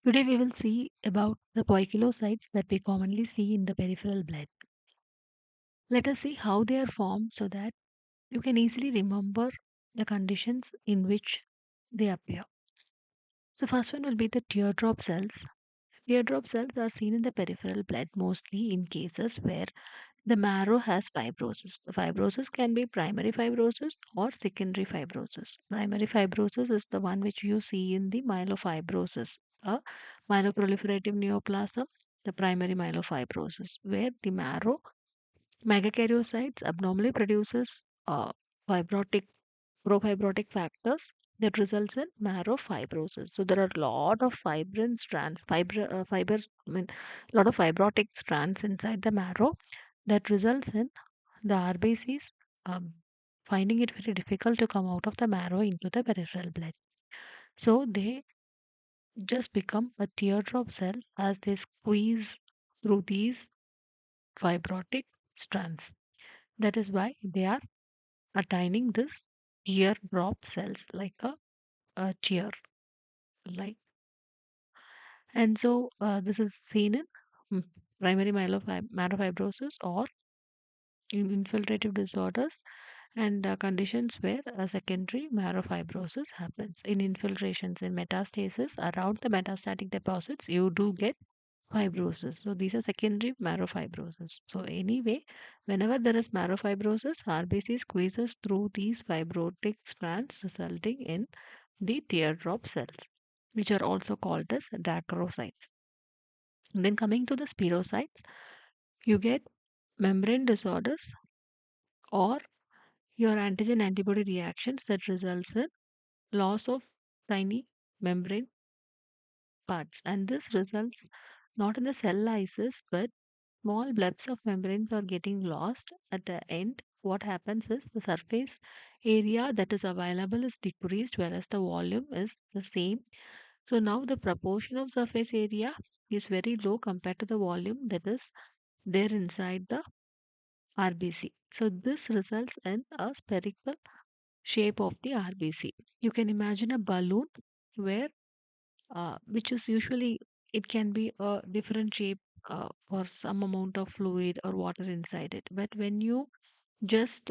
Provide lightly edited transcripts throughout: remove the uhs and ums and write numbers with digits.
Today we will see about the poikilocytes that we commonly see in the peripheral blood. Let us see how they are formed so that you can easily remember the conditions in which they appear. So first one will be the teardrop cells. Teardrop cells are seen in the peripheral blood mostly in cases where the marrow has fibrosis. The fibrosis can be primary fibrosis or secondary fibrosis. Primary fibrosis is the one which you see in the myelofibrosis, a myeloproliferative neoplasm, the primary myelofibrosis, where the marrow megakaryocytes abnormally produces fibrotic profibrotic factors that results in marrow fibrosis. So there are a lot of fibrin strands, fibers, I mean, a lot of fibrotic strands inside the marrow that results in the RBCs finding it very difficult to come out of the marrow into the peripheral blood. So they just become a teardrop cell as they squeeze through these fibrotic strands. That is why they are attaining this teardrop cells like a tear, like. And so this is seen in mm, primary myelofibrosis or in infiltrative disorders and conditions where a secondary myelofibrosis happens. In infiltrations, in metastasis around the metastatic deposits, you do get fibrosis. So these are secondary myelofibrosis. So anyway, whenever there is myelofibrosis, RBC squeezes through these fibrotic strands, resulting in the teardrop cells, which are also called as dacrocytes. And then coming to the spherocytes, you get membrane disorders or your antigen antibody reactions that results in loss of tiny membrane parts, and this results not in the cell lysis but small blebs of membranes are getting lost at the end. What happens is the surface area that is available is decreased whereas the volume is the same. So now the proportion of surface area is very low compared to the volume that is there inside the RBC. So this results in a spherical shape of the RBC. You can imagine a balloon where, which is usually, it can be a different shape for some amount of fluid or water inside it. But when you just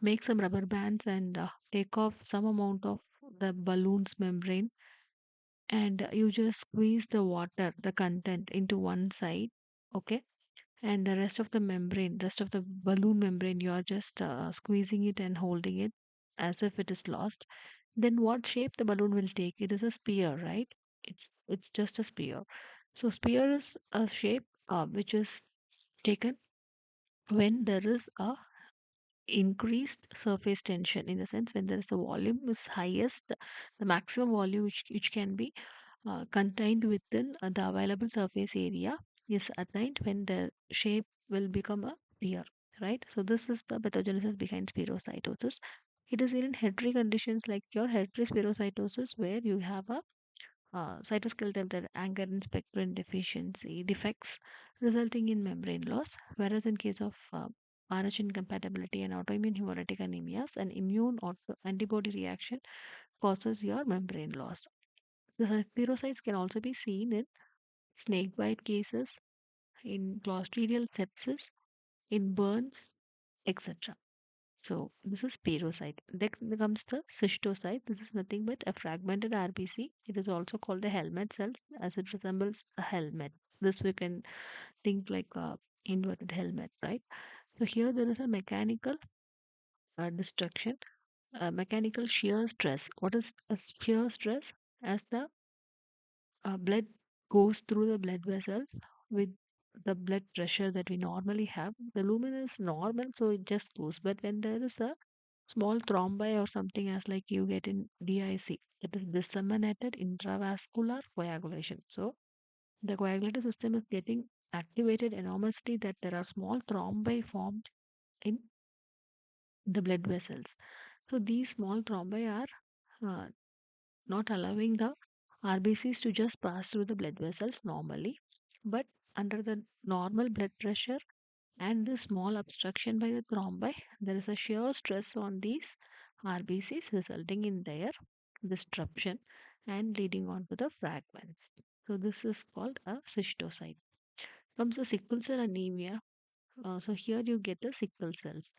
make some rubber bands and take off some amount of the balloon's membrane and you just squeeze the water, the content into one side, okay? And the rest of the membrane, rest of the balloon membrane, you are just squeezing it and holding it as if it is lost. Then what shape the balloon will take? It is a spear, right? It's just a spear. So spear is a shape which is taken when there is a increased surface tension, in the sense when there is the volume is highest, the maximum volume which can be contained within the available surface area is attained when the shape will become a sphere, right? So this is the pathogenesis behind spherocytosis. It is in hereditary conditions like your hereditary spherocytosis where you have a cytoskeletal that anchorin spectrin deficiency defects resulting in membrane loss, whereas in case of RH incompatibility and autoimmune hemolytic anemias, an antibody reaction causes your membrane loss. The spherocytes can also be seen in snakebite cases, in clostridial sepsis, in burns, etc. So this is spherocyte. Next comes the schistocyte. This is nothing but a fragmented RBC. It is also called the helmet cells as it resembles a helmet. This we can think like a inverted helmet, right? So here there is a mechanical destruction, mechanical shear stress. What is a shear stress? As the blood goes through the blood vessels with the blood pressure that we normally have, the lumen is normal, so it just goes. But when there is a small thrombi or something as like you get in DIC, that is disseminated intravascular coagulation. So the coagulative system is getting activated enormously that there are small thrombi formed in the blood vessels. So these small thrombi are uh, not allowing the RBCs to just pass through the blood vessels normally, but under the normal blood pressure and the small obstruction by the thrombi, there is a shear stress on these RBCs resulting in their disruption and leading on to the fragments. So this is called a schistocyte. Comes the sickle cell anemia. So here you get the sickle cells.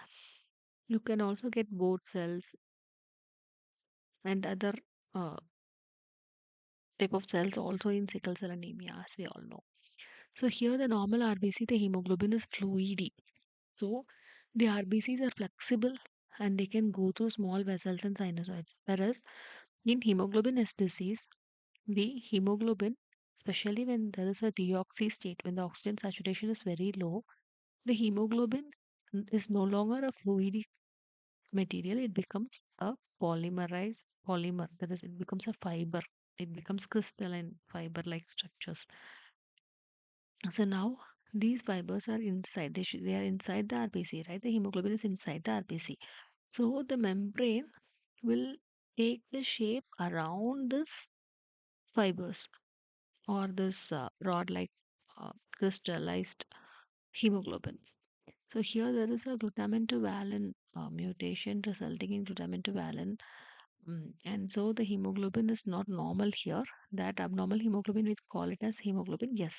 You can also get both cells and other uh, type of cells also in sickle cell anemia, as we all know. So here the normal RBC, the hemoglobin is fluidy. So the RBCs are flexible and they can go through small vessels and sinusoids. Whereas in hemoglobin S disease, the hemoglobin, especially when there is a deoxy state, when the oxygen saturation is very low, the hemoglobin is no longer a fluidy material, it becomes a polymerized polymer. That is, it becomes a fiber. It becomes crystalline fiber like structures. So now these fibers are inside. They are inside the RBC, right? The hemoglobin is inside the RBC. So the membrane will take the shape around this fibers or this rod-like crystallized hemoglobins. So here there is a glutamin to valine mutation resulting in glutamin to valine. And so the hemoglobin is not normal here. That abnormal hemoglobin, we call it as hemoglobin, yes.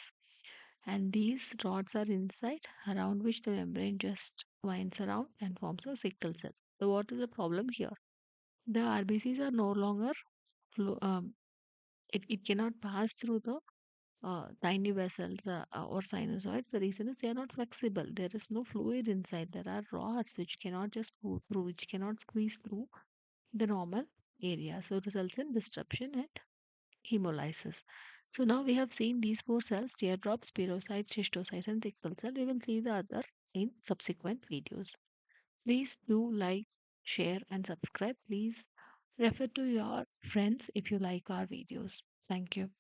And these rods are inside, around which the membrane just winds around and forms a sickle cell. So what is the problem here? The RBCs are no longer, it cannot pass through the tiny vessels or sinusoids. The reason is they are not flexible. There is no fluid inside. There are rods which cannot just go through, which cannot squeeze through the normal area. So results in disruption and hemolysis. So now we have seen these four cells: teardrop, spherocyte, schistocyte, and sickle cell. We will see the other in subsequent videos. Please do like, share, and subscribe. Please refer to your friends if you like our videos. Thank you.